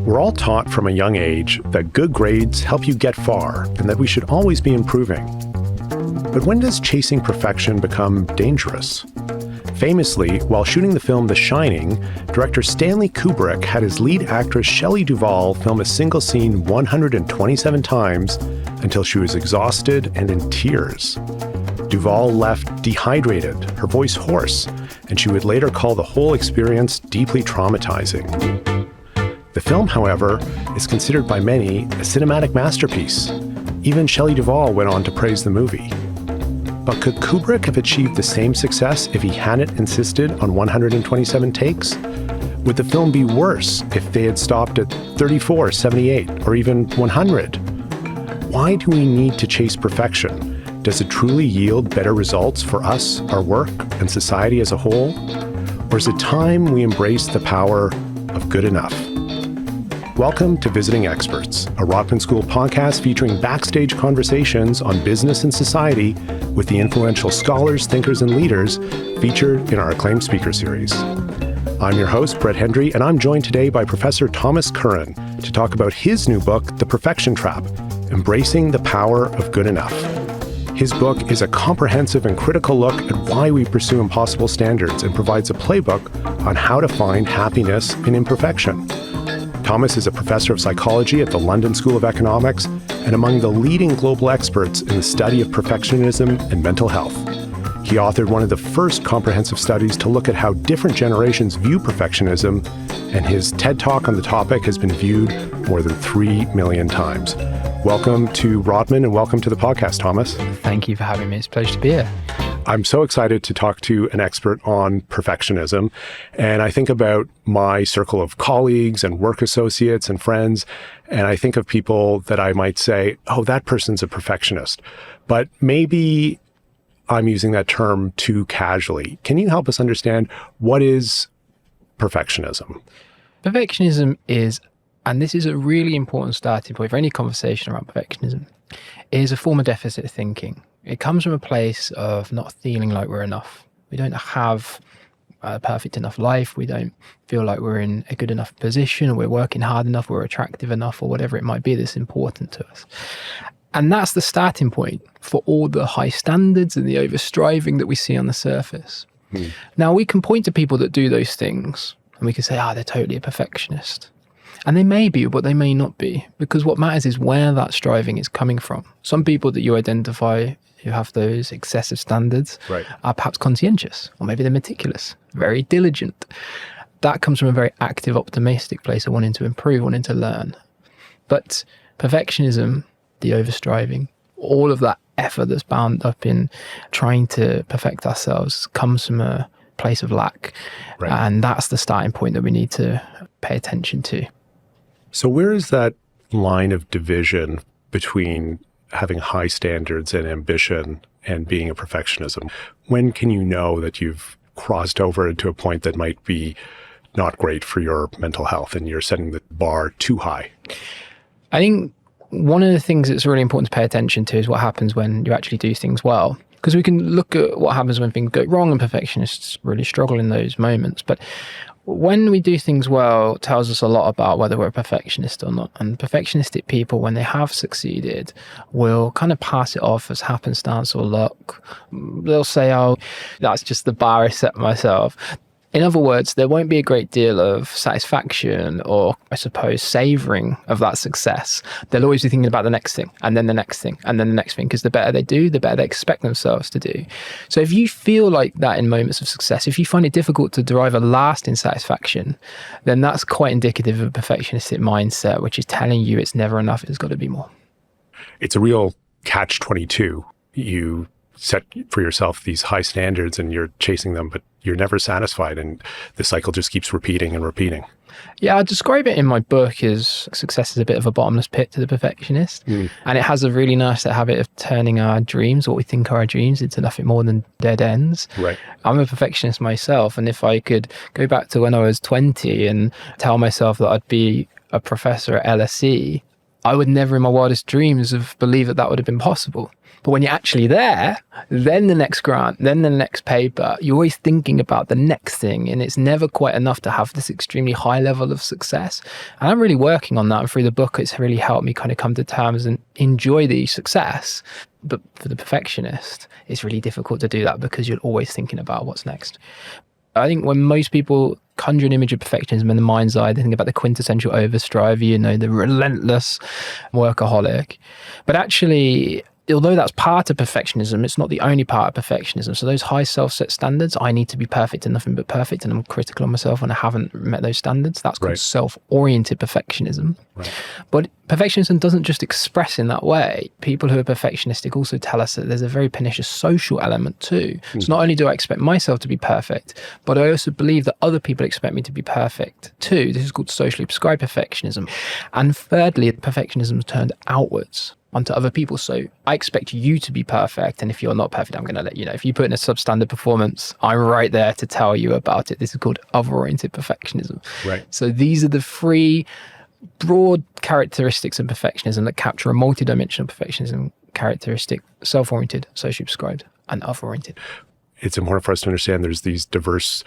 We're all taught from a young age that good grades help you get far and that we should always be improving. But when does chasing perfection become dangerous? Famously, while shooting the film The Shining, director Stanley Kubrick had his lead actress Shelley Duvall film a single scene 127 times until she was exhausted and in tears. Duvall left dehydrated, her voice hoarse, and she would later call the whole experience deeply traumatizing. The film, however, is considered by many a cinematic masterpiece. Even Shelley Duvall went on to praise the movie. But could Kubrick have achieved the same success if he hadn't insisted on 127 takes? Would the film be worse if they had stopped at 34, 78, or even 100? Why do we need to chase perfection? Does it truly yield better results for us, our work, and society as a whole? Or is it time we embrace the power of good enough? Welcome to Visiting Experts, a Rotman School podcast featuring backstage conversations on business and society with the influential scholars, thinkers, and leaders featured in our acclaimed speaker series. I'm your host, Brett Hendrie, and I'm joined today by Professor Thomas Curran to talk about his new book, The Perfection Trap: Embracing the Power of Good Enough. His book is a comprehensive and critical look at why we pursue impossible standards and provides a playbook on how to find happiness in imperfection. Thomas is a professor of psychology at the London School of Economics and among the leading global experts in the study of perfectionism and mental health. He authored one of the first comprehensive studies to look at how different generations view perfectionism, and his TED Talk on the topic has been viewed more than 3 million times. Welcome to Rotman and welcome to the podcast, Thomas. Thank you for having me. It's a pleasure to be here. I'm so excited to talk to an expert on perfectionism. And I think about my circle of colleagues and work associates and friends, and I think of people that I might say, oh, that person's a perfectionist. But maybe I'm using that term too casually. Can you help us understand what is perfectionism? Perfectionism is, and this is a really important starting point for any conversation around perfectionism, is a form of deficit thinking. It comes from a place of not feeling like we're enough. We don't have a perfect enough life. We don't feel like we're in a good enough position, or we're working hard enough, we're attractive enough, or whatever it might be that's important to us. And that's the starting point for all the high standards and the overstriving that we see on the surface. Now, we can point to people that do those things and we can say, they're totally a perfectionist. And they may be, but they may not be, because what matters is where that striving is coming from. Some people that you identify who have those excessive standards are perhaps conscientious, or maybe they're meticulous, very diligent. That comes from a very active, optimistic place of wanting to improve, wanting to learn. But perfectionism, the overstriving, all of that effort that's bound up in trying to perfect ourselves comes from a place of lack. And that's the starting point that we need to pay attention to. So where is that line of division between having high standards and ambition and being a perfectionism? When can you know that you've crossed over into a point that might be not great for your mental health and you're setting the bar too high? I think one of the things that's really important to pay attention to is what happens when you actually do things well. Because we can look at what happens when things go wrong, and perfectionists really struggle in those moments. But when we do things well, it tells us a lot about whether we're a perfectionist or not. And perfectionistic people, when they have succeeded, will kind of pass it off as happenstance or luck. They'll say, oh, that's just the bar I set myself. In other words, there won't be a great deal of satisfaction or, I suppose, savouring of that success. They'll always be thinking about the next thing, and then the next thing, and then the next thing, because the better they do, the better they expect themselves to do. So if you feel like that in moments of success, if you find it difficult to derive a lasting satisfaction, then that's quite indicative of a perfectionistic mindset, which is telling you it's never enough, there's got to be more. It's a real catch-22. You set for yourself these high standards and you're chasing them, but you're never satisfied, and the cycle just keeps repeating and repeating. Yeah, I describe it in my book as success is a bit of a bottomless pit to the perfectionist. And it has a really nice habit of turning our dreams, what we think are our dreams, into nothing more than dead ends. I'm a perfectionist myself, and if I could go back to when I was 20 and tell myself that I'd be a professor at LSE, I would never in my wildest dreams have believed that that would have been possible. But when you're actually there, then the next grant, then the next paper, you're always thinking about the next thing. And it's never quite enough to have this extremely high level of success. And I'm really working on that. And through the book, it's really helped me kind of come to terms and enjoy the success. But for the perfectionist, it's really difficult to do that because you're always thinking about what's next. I think when most people conjure an image of perfectionism in the mind's eye, they think about the quintessential overstriver, the relentless workaholic. But actually, although that's part of perfectionism, it's not the only part of perfectionism. So those high self-set standards, I need to be perfect and nothing but perfect, and I'm critical of myself when I haven't met those standards. That's called self-oriented perfectionism. Right. But perfectionism doesn't just express in that way. People who are perfectionistic also tell us that there's a very pernicious social element too. So not only do I expect myself to be perfect, but I also believe that other people expect me to be perfect too. This is called socially prescribed perfectionism. And thirdly, perfectionism is turned outwards onto other people. So I expect you to be perfect, and if you're not perfect, I'm going to let you know. If you put in a substandard performance, I'm right there to tell you about it. This is called other-oriented perfectionism. Right. So these are the three broad characteristics of perfectionism that capture a multidimensional perfectionism characteristic: self-oriented, socially prescribed, and other-oriented. It's important for us to understand there's these diverse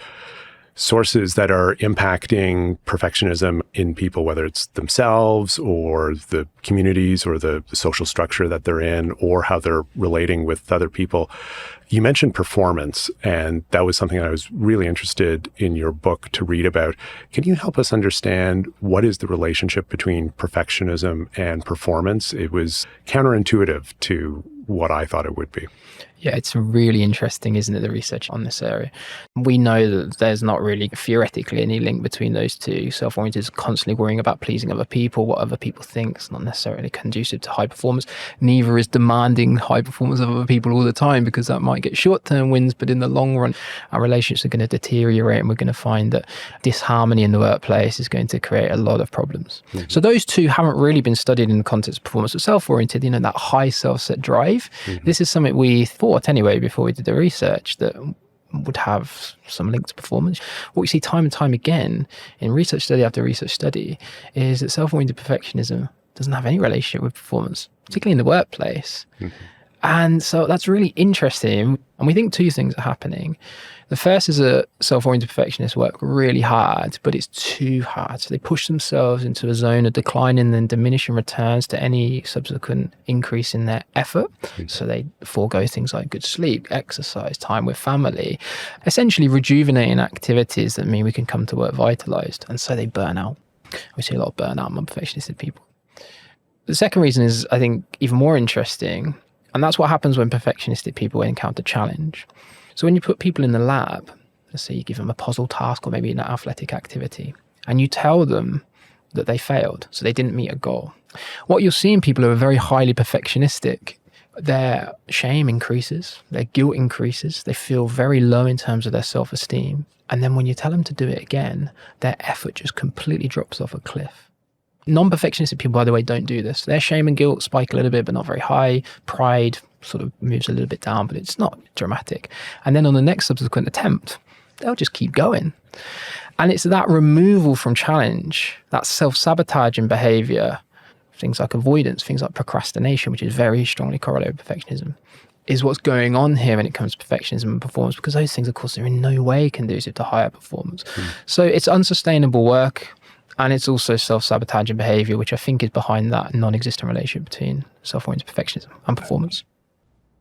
sources that are impacting perfectionism in people, whether it's themselves or the communities or the social structure that they're in or how they're relating with other people. You mentioned performance, and that was something I was really interested in your book to read about. Can you help us understand what is the relationship between perfectionism and performance? It was counterintuitive to what I thought it would be. Yeah, it's really interesting, isn't it, the research on this area? We know that there's not really theoretically any link between those two. Self-oriented is constantly worrying about pleasing other people, what other people think. It's not necessarily conducive to high performance. Neither is demanding high performance of other people all the time, because that might get short-term wins, but in the long run, our relationships are going to deteriorate, and we're going to find that disharmony in the workplace is going to create a lot of problems. Mm-hmm. So those two haven't really been studied in the context of performance. But self-oriented, that high self-set drive, this is something we thought anyway before we did the research that would have some link to performance. What we see time and time again in research study after research study is that self-oriented perfectionism doesn't have any relationship with performance, particularly in the workplace. And so that's really interesting. And we think two things are happening. The first is that self-oriented perfectionists work really hard, but it's too hard. So they push themselves into a zone of decline and then diminishing returns to any subsequent increase in their effort. So they forego things like good sleep, exercise, time with family, essentially rejuvenating activities that mean we can come to work vitalized. And so they burn out. We see a lot of burnout among perfectionistic people. The second reason is, I think, even more interesting. And that's what happens when perfectionistic people encounter challenge. So when you put people in the lab, let's say you give them a puzzle task or maybe an athletic activity, and you tell them that they failed, so they didn't meet a goal. What you'll see in people who are very highly perfectionistic, their shame increases, their guilt increases, they feel very low in terms of their self-esteem. And then when you tell them to do it again, their effort just completely drops off a cliff. Non-perfectionistic people, by the way, don't do this. Their shame and guilt spike a little bit, but not very high. Pride sort of moves a little bit down, but it's not dramatic. And then on the next subsequent attempt, they'll just keep going. And it's that removal from challenge, that self-sabotaging behavior, things like avoidance, things like procrastination, which is very strongly correlated with perfectionism, is what's going on here when it comes to perfectionism and performance, because those things, of course, are in no way conducive to higher performance. So it's unsustainable work. And it's also self-sabotaging behavior, which I think is behind that non-existent relationship between self-oriented perfectionism and performance.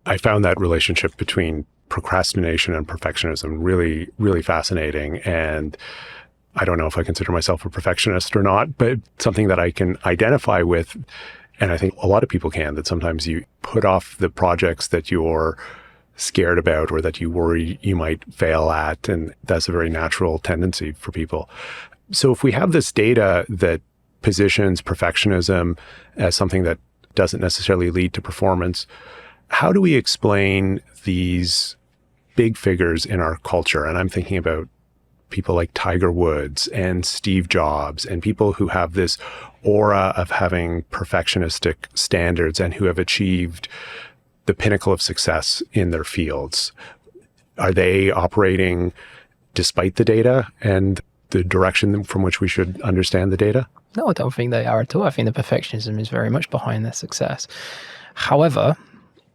I found that relationship between procrastination and perfectionism really, really fascinating. And I don't know if I consider myself a perfectionist or not, but something that I can identify with. And I think a lot of people can, that sometimes you put off the projects that you're scared about or that you worry you might fail at. And that's a very natural tendency for people. So if we have this data that positions perfectionism as something that doesn't necessarily lead to performance, how do we explain these big figures in our culture? And I'm thinking about people like Tiger Woods and Steve Jobs and people who have this aura of having perfectionistic standards and who have achieved the pinnacle of success in their fields. Are they operating despite the data and the direction from which we should understand the data? No, I don't think they are at all. I think the perfectionism is very much behind their success. However,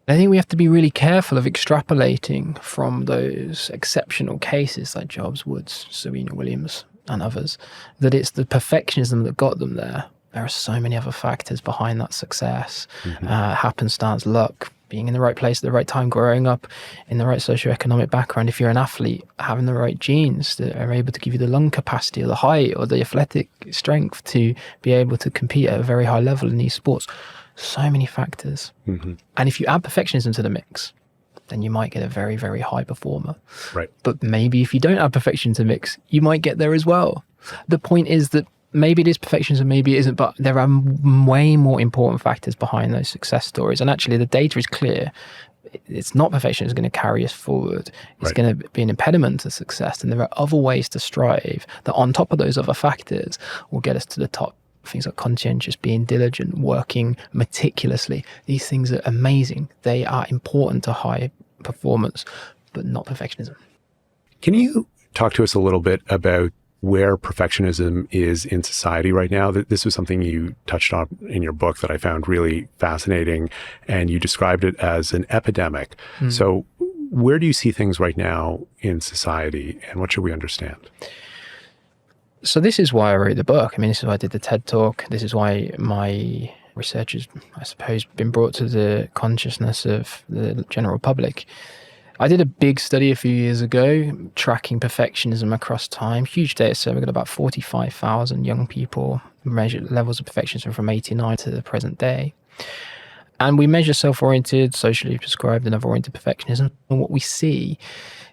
I think we have to be really careful of extrapolating from those exceptional cases like Jobs, Woods, Serena Williams and others, that it's the perfectionism that got them there. There are so many other factors behind that success. Happenstance, luck, being in the right place at the right time, growing up in the right socioeconomic background. If you're an athlete, having the right genes that are able to give you the lung capacity or the height or the athletic strength to be able to compete at a very high level in these sports. So many factors. And if you add perfectionism to the mix, then you might get a very, very high performer. Right. But maybe if you don't add perfection to the mix, you might get there as well. The point is that maybe it is perfectionism, maybe it isn't, but there are way more important factors behind those success stories. And actually the data is clear. It's not perfection that's going to carry us forward. It's going to be an impediment to success. And there are other ways to strive that on top of those other factors will get us to the top. Things like conscientious, being diligent, working meticulously. These things are amazing. They are important to high performance, but not perfectionism. Can you talk to us a little bit about where perfectionism is in society right now? This was something you touched on in your book that I found really fascinating, and you described it as an epidemic. So where do you see things right now in society, and what should we understand? So this is why I wrote the book. I mean, this is why I did the TED Talk. This is why my research has, I suppose, been brought to the consciousness of the general public. I did a big study a few years ago, tracking perfectionism across time. Huge data set. We've got about 45,000 young people, measured levels of perfectionism from 89 to the present day. And we measure self-oriented, socially prescribed and other-oriented perfectionism. And what we see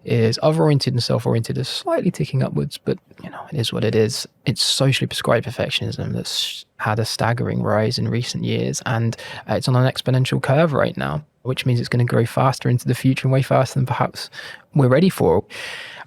is other-oriented and self-oriented are slightly ticking upwards, but it is what it is. It's socially prescribed perfectionism that's had a staggering rise in recent years, and it's on an exponential curve right now, which means it's going to grow faster into the future and way faster than perhaps we're ready for.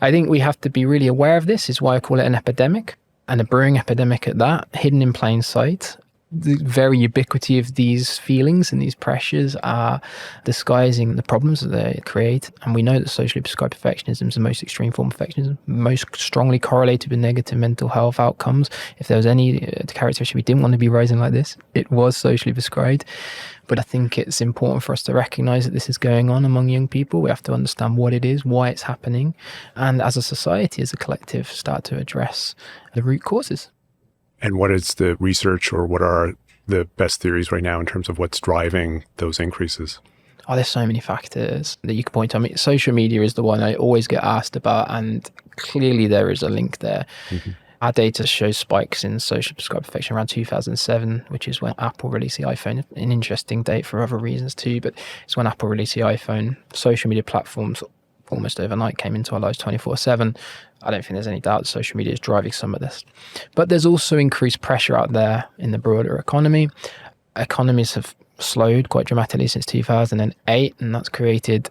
I think we have to be really aware of this, is why I call it an epidemic, and a brewing epidemic at that, hidden in plain sight. The very ubiquity of these feelings and these pressures are disguising the problems that they create. And we know that socially prescribed perfectionism is the most extreme form of perfectionism, most strongly correlated with negative mental health outcomes. If there was any characteristic we didn't want to be rising like this, it was socially prescribed. But I think it's important for us to recognize that this is going on among young people. We have to understand what it is, why it's happening, and as a society, as a collective, start to address the root causes. And what is the research, or what are the best theories right now in terms of what's driving those increases? Oh, there's so many factors that you can point to. I mean, social media is the one I always get asked about, and clearly there is a link there. Our data shows spikes in social prescribed perfection around 2007, which is when Apple released the iPhone. An interesting date for other reasons too, but it's when Apple released the iPhone. Social media platforms almost overnight came into our lives 24/7. I don't think there's any doubt that social media is driving some of this. But there's also increased pressure out there in the broader economy. Economies have slowed quite dramatically since 2008, and that's created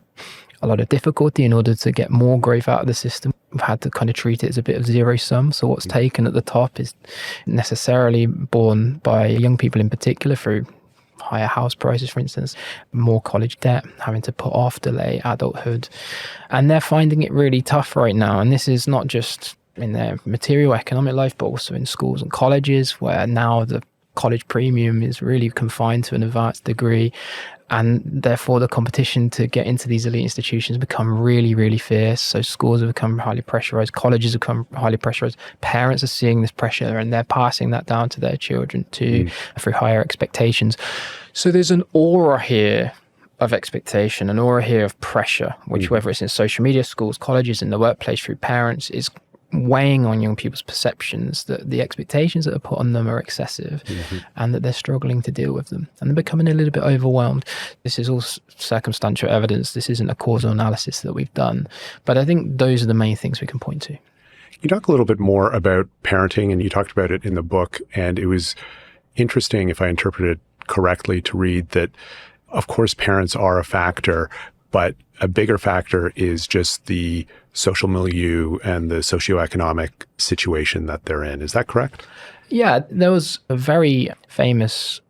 a lot of difficulty. In order to get more growth out of the system, we've had to kind of treat it as a bit of zero sum. So what's taken at the top is necessarily borne by young people in particular through higher house prices, for instance, more college debt, having to put off, delay adulthood. And they're finding it really tough right now. And this is not just in their material economic life, but also in schools and colleges, where now the college premium is really confined to an advanced degree. And therefore, the competition to get into these elite institutions has become really, really fierce. So schools have become highly pressurized. Colleges have become highly pressurized. Parents are seeing this pressure, and they're passing that down to their children too, through higher expectations. So there's an aura here of expectation, an aura here of pressure, which whether it's in social media, schools, colleges, in the workplace, through parents, is weighing on young people's perceptions that the expectations that are put on them are excessive, and that they're struggling to deal with them, and they're becoming a little bit overwhelmed. This is all circumstantial evidence. This isn't a causal analysis that we've done, but I think those are the main things we can point to. You talk a little bit more about parenting, and you talked about it in the book, and it was interesting, if I interpreted correctly, to read that, of course, parents are a factor, but a bigger factor is just the social milieu and the socioeconomic situation that they're in. Is that correct? Yeah, there was a very famous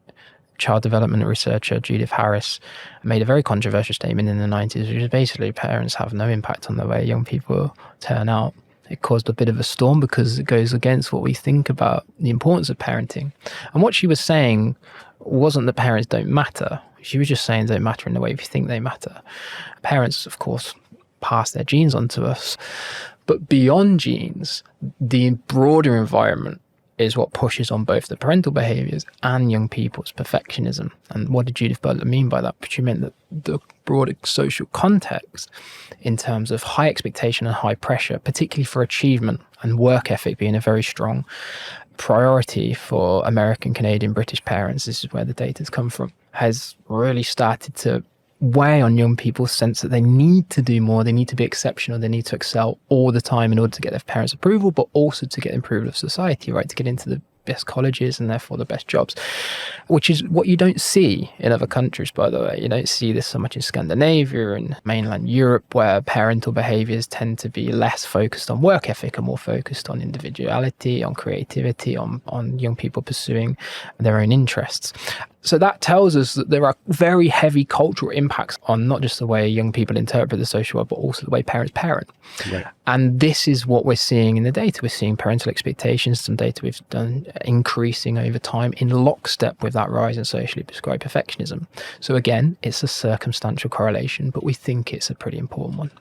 child development researcher, Judith Harris, made a very controversial statement in the 90s, which is basically parents have no impact on the way young people turn out. It caused a bit of a storm because it goes against what we think about the importance of parenting. And what she was saying wasn't that parents don't matter. She was just saying they don't matter in the way we think they matter. Parents, of course, pass their genes on to us. But beyond genes, the broader environment is what pushes on both the parental behaviors and young people's perfectionism. And what did Judith Butler mean by that? She meant that the broader social context in terms of high expectation and high pressure, particularly for achievement and work ethic being a very strong priority for American, Canadian, British parents, this is where the data's come from, has really started to weigh on young people's sense that they need to do more, they need to be exceptional, they need to excel all the time in order to get their parents' approval, but also to get approval of society, right? To get into the best colleges and therefore the best jobs, which is what you don't see in other countries, by the way. You don't see this so much in Scandinavia and mainland Europe, where parental behaviors tend to be less focused on work ethic and more focused on individuality, on creativity, on young people pursuing their own interests. So that tells us that there are very heavy cultural impacts on not just the way young people interpret the social world, but also the way parents parent. Right. And this is what we're seeing in the data. We're seeing parental expectations, some data we've done, increasing over time in lockstep with that rise in socially prescribed perfectionism. So again, it's a circumstantial correlation, but we think it's a pretty important one.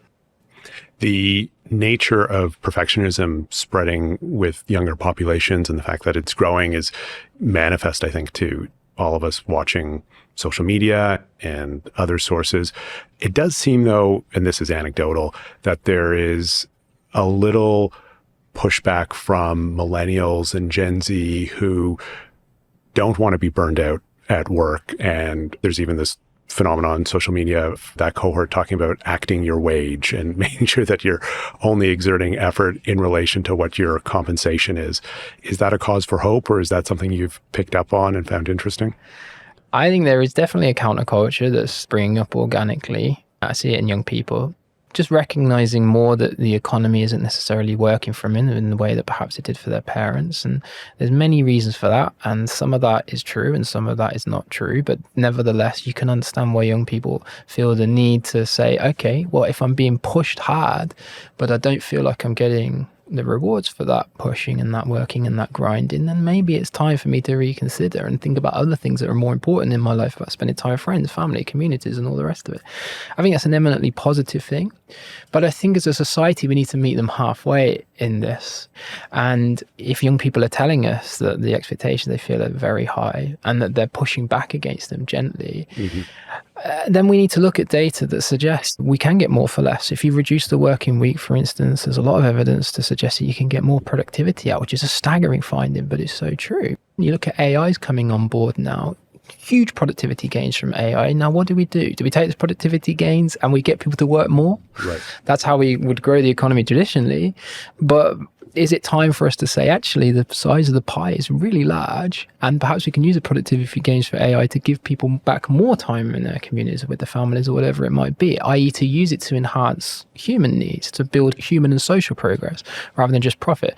The nature of perfectionism spreading with younger populations and the fact that it's growing is manifest, I think, to all of us watching social media and other sources. It does seem, though, and this is anecdotal, that there is a little pushback from millennials and Gen Z who don't want to be burned out at work. And there's even this phenomenon on social media of that cohort talking about acting your wage and making sure that you're only exerting effort in relation to what your compensation is. Is that a cause for hope, or is that something you've picked up on and found interesting? I think there is definitely a counterculture that's springing up organically. I see it in young people. Just recognizing more that the economy isn't necessarily working for them in the way that perhaps it did for their parents. And there's many reasons for that. And some of that is true and some of that is not true. But nevertheless, you can understand why young people feel the need to say, okay, well, if I'm being pushed hard, but I don't feel like I'm getting the rewards for that pushing and that working and that grinding, then maybe it's time for me to reconsider and think about other things that are more important in my life, about spending time with friends, family, communities, and all the rest of it. I think that's an eminently positive thing. But I think as a society, we need to meet them halfway in this. And if young people are telling us that the expectations they feel are very high and that they're pushing back against them gently, then we need to look at data that suggests we can get more for less. If you reduce the working week, for instance, there's a lot of evidence to suggest that you can get more productivity out, which is a staggering finding, but it's so true. You look at AIs coming on board now, huge productivity gains from AI. Now, what do? Do we take those productivity gains and we get people to work more? Right. That's how we would grow the economy traditionally. But is it time for us to say, actually, the size of the pie is really large and perhaps we can use the productivity gains for AI to give people back more time in their communities with their families or whatever it might be, i.e. to use it to enhance human needs, to build human and social progress rather than just profit.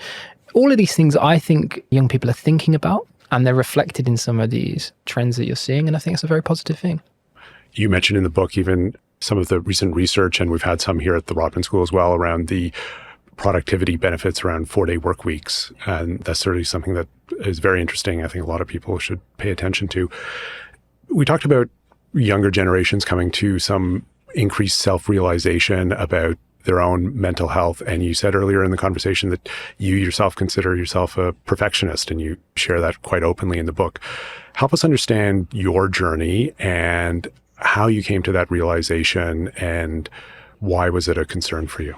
All of these things I think young people are thinking about, and they're reflected in some of these trends that you're seeing. And I think it's a very positive thing. You mentioned in the book even some of the recent research, and we've had some here at the Rotman School as well, around the productivity benefits around 4-day work weeks. And that's certainly something that is very interesting. I think a lot of people should pay attention to. We talked about younger generations coming to some increased self-realization about their own mental health. And you said earlier in the conversation that you yourself consider yourself a perfectionist, and you share that quite openly in the book. Help us understand your journey and how you came to that realization, and why was it a concern for you?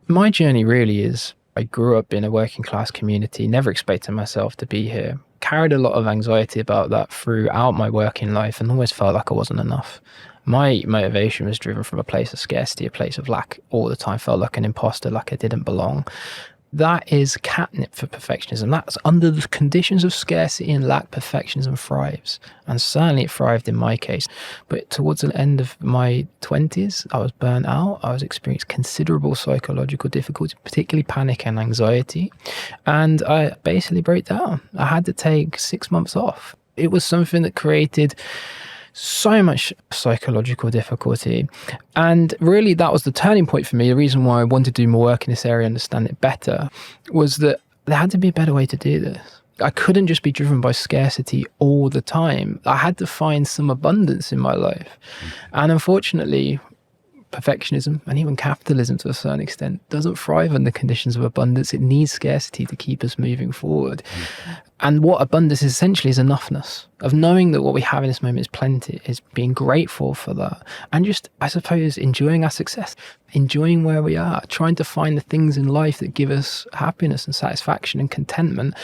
My journey really is, I grew up in a working class community, never expected myself to be here, carried a lot of anxiety about that throughout my working life, and always felt like I wasn't enough. My motivation was driven from a place of scarcity, a place of lack all the time, felt like an imposter, like I didn't belong. That is catnip for perfectionism. That's under the conditions of scarcity and lack, perfectionism thrives. And certainly it thrived in my case. But towards the end of my 20s, I was burnt out. I was experiencing considerable psychological difficulty, particularly panic and anxiety. And I basically broke down. I had to take 6 months off. It was something that created so much psychological difficulty. And really that was the turning point for me. The reason why I wanted to do more work in this area, understand it better, was that there had to be a better way to do this. I couldn't just be driven by scarcity all the time. I had to find some abundance in my life. And unfortunately, perfectionism and even capitalism to a certain extent doesn't thrive under conditions of abundance. It needs scarcity to keep us moving forward. And what abundance is essentially is enoughness, of knowing that what we have in this moment is plenty, is being grateful for that. And just, I suppose, enjoying our success, enjoying where we are, trying to find the things in life that give us happiness and satisfaction and contentment.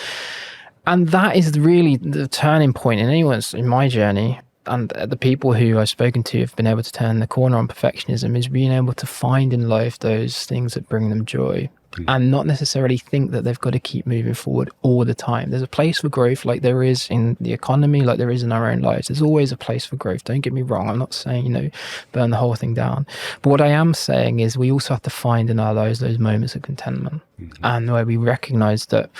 And that is really the turning point in my journey. And the people who I've spoken to have been able to turn the corner on perfectionism is being able to find in life those things that bring them joy and not necessarily think that they've got to keep moving forward all the time. There's a place for growth, like there is in the economy, like there is in our own lives. There's always a place for growth. Don't get me wrong. I'm not saying, burn the whole thing down. But what I am saying is we also have to find in our lives those moments of contentment and where we recognize that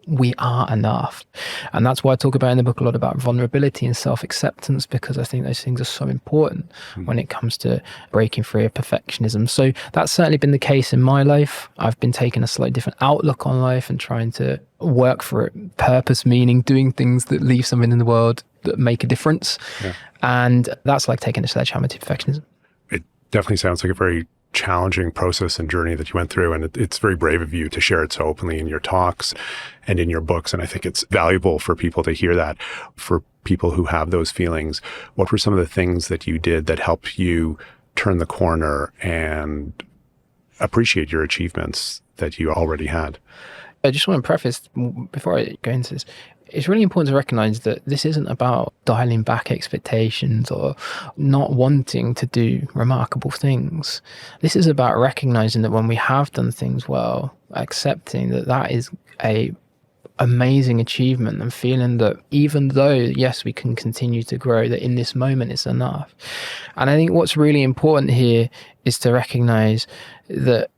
we are enough. And that's why I talk about in the book a lot about vulnerability and self-acceptance, because I think those things are so important when it comes to breaking free of perfectionism. So that's certainly been the case in my life. I've been taking a slightly different outlook on life and trying to work for it, purpose, meaning, doing things that leave something in the world that make a difference. Yeah. And that's like taking a sledgehammer to perfectionism. It definitely sounds like a very challenging process and journey that you went through. And it's very brave of you to share it so openly in your talks and in your books. And I think it's valuable for people to hear that. For people who have those feelings, what were some of the things that you did that helped you turn the corner and appreciate your achievements that you already had? I just want to preface, before I go into this, it's really important to recognize that this isn't about dialing back expectations or not wanting to do remarkable things. This is about recognizing that when we have done things well, accepting that that is a amazing achievement and feeling that even though, yes, we can continue to grow, that in this moment it's enough. And I think what's really important here is to recognize that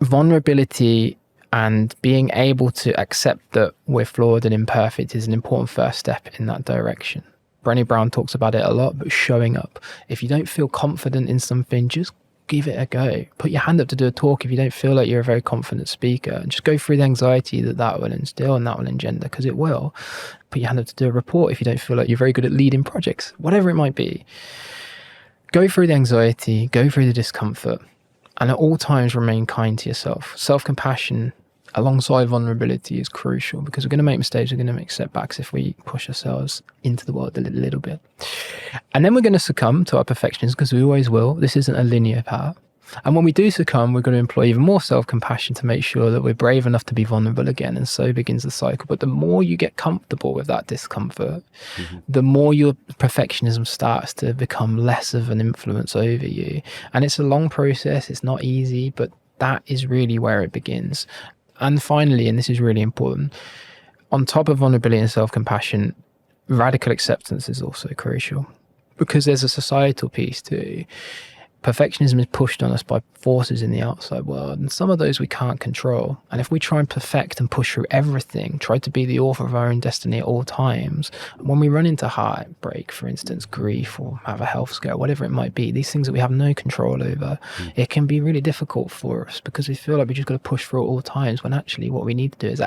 vulnerability and being able to accept that we're flawed and imperfect is an important first step in that direction. Brené Brown talks about it a lot, but showing up. If you don't feel confident in something, just give it a go. Put your hand up to do a talk if you don't feel like you're a very confident speaker. And just go through the anxiety that will instill and that will engender, because it will. Put your hand up to do a report if you don't feel like you're very good at leading projects, whatever it might be. Go through the anxiety, go through the discomfort, and at all times remain kind to yourself. Self-compassion alongside vulnerability is crucial, because we're going to make mistakes, we're going to make setbacks if we push ourselves into the world a little bit. And then we're going to succumb to our perfectionism, because we always will. This isn't a linear path. And when we do succumb, we're going to employ even more self-compassion to make sure that we're brave enough to be vulnerable again. And so begins the cycle. But the more you get comfortable with that discomfort, the more your perfectionism starts to become less of an influence over you. And it's a long process. It's not easy, but that is really where it begins. And finally, and this is really important, on top of vulnerability and self-compassion, radical acceptance is also crucial, because there's a societal piece too. Perfectionism is pushed on us by forces in the outside world, and some of those we can't control. And if we try and perfect and push through everything, try to be the author of our own destiny at all times, when we run into heartbreak, for instance, grief, or have a health scare, whatever it might be, these things that we have no control over, it can be really difficult for us, because we feel like we just got to push through at all times, when actually what we need to do is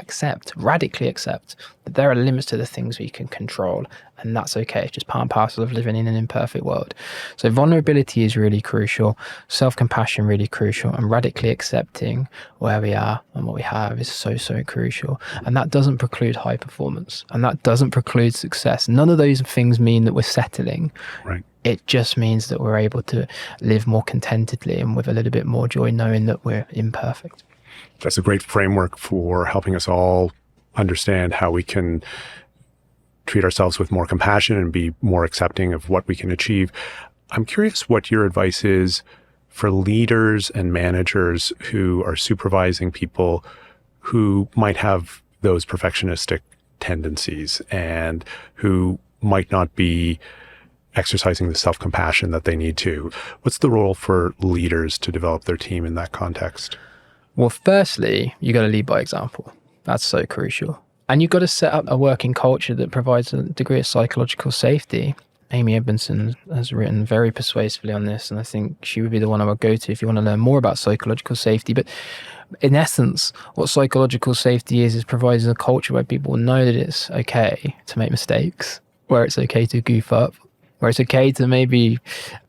radically accept that there are limits to the things we can control. And that's okay. It's just part and parcel of living in an imperfect world. So vulnerability is really crucial, self-compassion really crucial, and radically accepting where we are and what we have is so, so crucial. And that doesn't preclude high performance, and that doesn't preclude success. None of those things mean that we're settling. Right. It just means that we're able to live more contentedly and with a little bit more joy, knowing that we're imperfect. That's a great framework for helping us all understand how we can treat ourselves with more compassion and be more accepting of what we can achieve. I'm curious what your advice is for leaders and managers who are supervising people who might have those perfectionistic tendencies and who might not be exercising the self-compassion that they need to. What's the role for leaders to develop their team in that context? Well, firstly, you got to lead by example. That's so crucial. And you've got to set up a working culture that provides a degree of psychological safety. Amy Edmondson has written very persuasively on this, and I think she would be the one I would go to if you want to learn more about psychological safety. But in essence, what psychological safety is providing a culture where people know that it's okay to make mistakes, where it's okay to goof up, where it's okay to maybe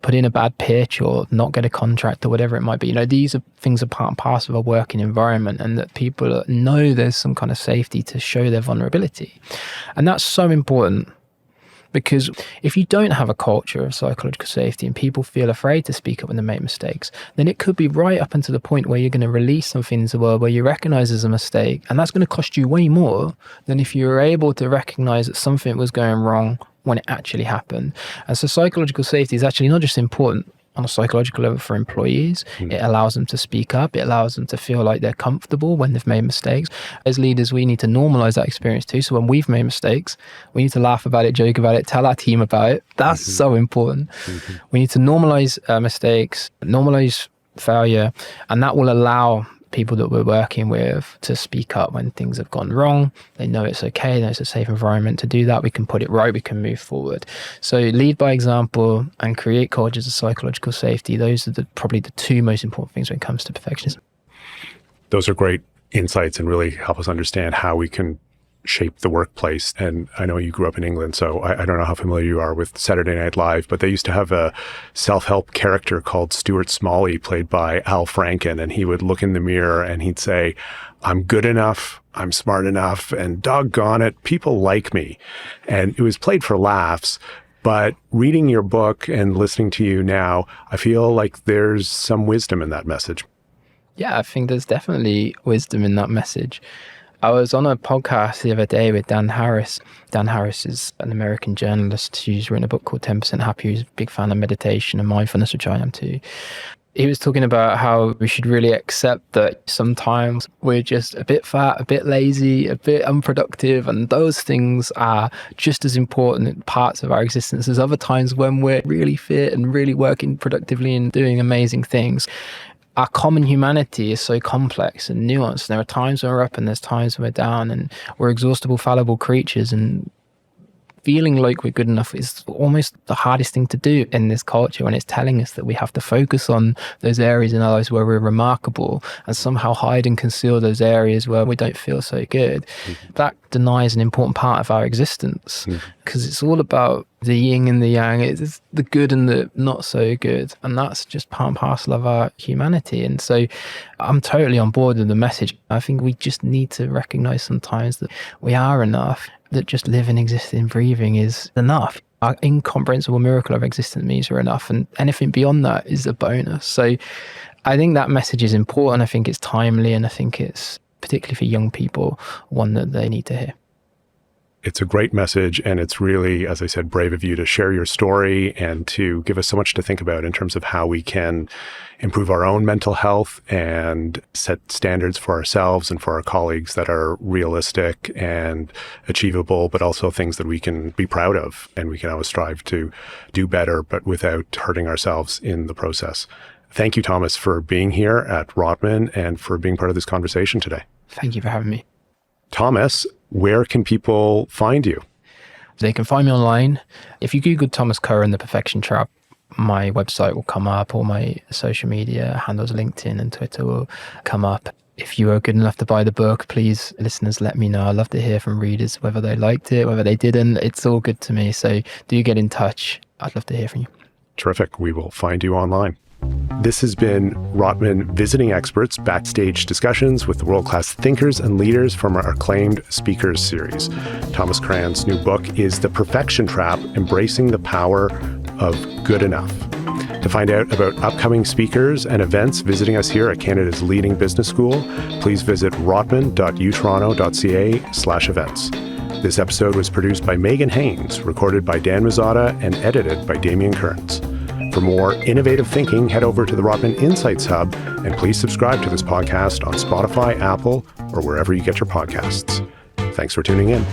put in a bad pitch or not get a contract or whatever it might be. These are things are part and parcel of a working environment, and that people know there's some kind of safety to show their vulnerability. And that's so important. Because if you don't have a culture of psychological safety and people feel afraid to speak up when they make mistakes, then it could be right up until the point where you're going to release something into the world where you recognize there's a mistake, and that's going to cost you way more than if you were able to recognize that something was going wrong when it actually happened. And so psychological safety is actually not just important on a psychological level for employees. It allows them to speak up. It allows them to feel like they're comfortable when they've made mistakes. As leaders, we need to normalize that experience too. So when we've made mistakes, we need to laugh about it, joke about it, tell our team about it. That's so important. We need to normalize mistakes, normalize failure, and that will allow people that we're working with to speak up when things have gone wrong. They know it's okay, they know it's a safe environment to do that. We can put it right, we can move forward. So lead by example and create cultures of psychological safety. Those are probably the two most important things when it comes to perfectionism. Those are great insights and really help us understand how we can shape the workplace. And I know you grew up in England, so I don't know how familiar you are with Saturday Night Live, but they used to have a self-help character called Stuart Smalley, played by Al Franken, and he would look in the mirror and he'd say, "I'm good enough, I'm smart enough, and doggone it, people like me." And it was played for laughs. But reading your book and listening to you now, I feel like there's some wisdom in that message. Yeah, I think there's definitely wisdom in that message. I was on a podcast the other day with Dan Harris. Dan Harris is an American journalist who's written a book called 10% Happy. He's a big fan of meditation and mindfulness, which I am too. He was talking about how we should really accept that sometimes we're just a bit fat, a bit lazy, a bit unproductive, and those things are just as important parts of our existence as other times when we're really fit and really working productively and doing amazing things. Our common humanity is so complex and nuanced. There are times when we're up and there's times when we're down, and we're exhaustible, fallible creatures, and feeling like we're good enough is almost the hardest thing to do in this culture, when it's telling us that we have to focus on those areas in our lives where we're remarkable and somehow hide and conceal those areas where we don't feel so good. That denies an important part of our existence, because it's all about the yin and the yang. It's the good and the not so good, and that's just part and parcel of our humanity. And so I'm totally on board with the message. I think we just need to recognize sometimes that we are enough, that just living, existing, breathing is enough. Our incomprehensible miracle of existence means we're enough, and anything beyond that is a bonus. So I think that message is important. I think it's timely, and I think it's, particularly for young people, one that they need to hear. It's a great message, and it's really, as I said, brave of you to share your story and to give us so much to think about in terms of how we can improve our own mental health and set standards for ourselves and for our colleagues that are realistic and achievable, but also things that we can be proud of, and we can always strive to do better, but without hurting ourselves in the process. Thank you, Thomas, for being here at Rotman and for being part of this conversation today. Thank you for having me. Thomas, where can people find you? They can find me online. If you Google Thomas Curran, The Perfection Trap, my website will come up, or my social media handles, LinkedIn and Twitter, will come up. If you are good enough to buy the book, please, listeners, let me know. I love to hear from readers, whether they liked it, whether they didn't. It's all good to me. So do get in touch. I'd love to hear from you. Terrific. We will find you online. This has been Rotman Visiting Experts Backstage Discussions with the world-class thinkers and leaders from our acclaimed speakers series. Thomas Curran's new book is The Perfection Trap, Embracing the Power of Good Enough. To find out about upcoming speakers and events visiting us here at Canada's leading business school, please visit rotman.utoronto.ca/events. This episode was produced by Megan Haynes, recorded by Dan Mazzata, and edited by Damian Kearns. For more innovative thinking, head over to the Rotman Insights Hub, and please subscribe to this podcast on Spotify, Apple, or wherever you get your podcasts. Thanks for tuning in.